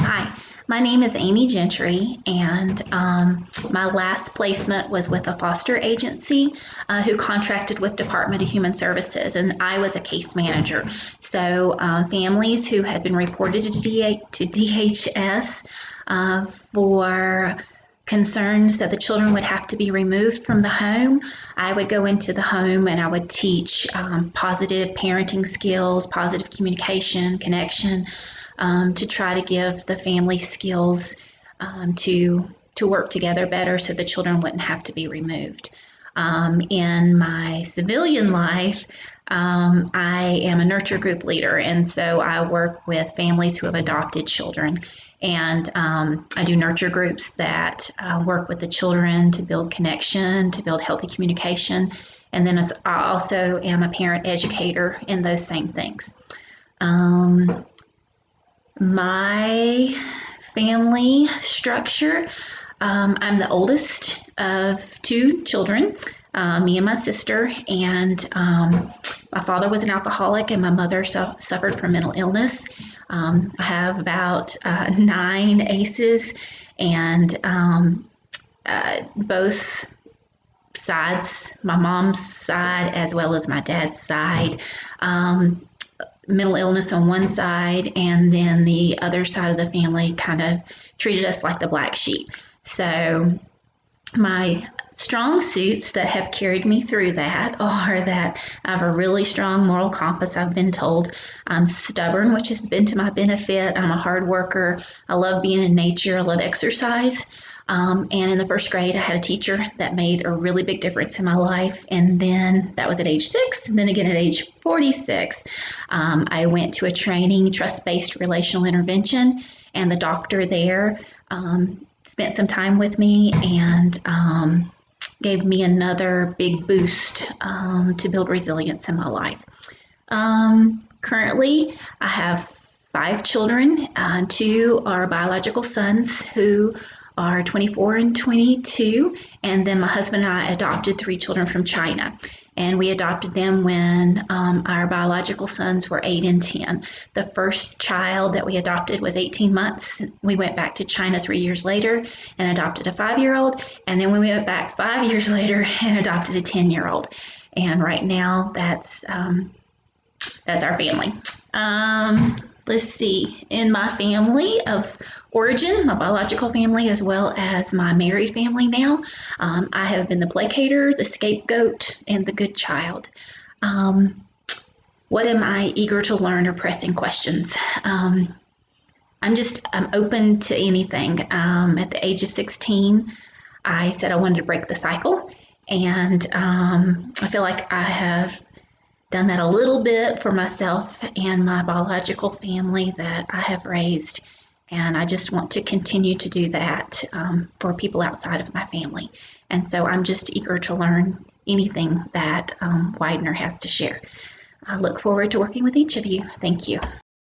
Hi, my name is Amy Gentry, and my last placement was with a foster agency who contracted with Department of Human Services, and I was a case manager. So families who had been reported to DHS for concerns that the children would have to be removed from the home, I would go into the home and I would teach positive parenting skills, positive communication, connection, to try to give the family skills to work together better so the children wouldn't have to be removed. In my civilian life, I am a nurture group leader, and so I work with families who have adopted children. And I do nurture groups that work with the children to build connection, to build healthy communication. And then I also am a parent educator in those same things. My family structure, I'm the oldest of two children, me and my sister, and my father was an alcoholic and my mother suffered from mental illness. I have about 9 aces, and both sides, my mom's side as well as my dad's side, mental illness on one side, and then the other side of the family kind of treated us like the black sheep. So my strong suits that have carried me through that are that I have a really strong moral compass, I've been told. I'm stubborn, which has been to my benefit. I'm a hard worker. I love being in nature. I love exercise. And in the first grade, I had a teacher that made a really big difference in my life. And then that was at age 6. And then again at age 46, I went to a training, trust-based relational intervention. And the doctor there spent some time with me and gave me another big boost to build resilience in my life. Currently, I have 5 children. 2 are biological sons who are 24 and 22, and then my husband and I adopted 3 children from China. And we adopted them when our biological sons were 8 and 10. The first child that we adopted was 18 months. We went back to China 3 years later and adopted a 5-year-old. And then we went back 5 years later and adopted a 10-year-old. And right now, that's our family. Let's see, in my family of origin, my biological family, as well as my married family now, I have been the placater, the scapegoat, and the good child. What am I eager to learn or pressing questions? I'm open to anything. At the age of 16, I said I wanted to break the cycle, and I feel like I have done that a little bit for myself and my biological family that I have raised, and I just want to continue to do that for people outside of my family. And so I'm just eager to learn anything that Widener has to share. I look forward to working with each of you. Thank you.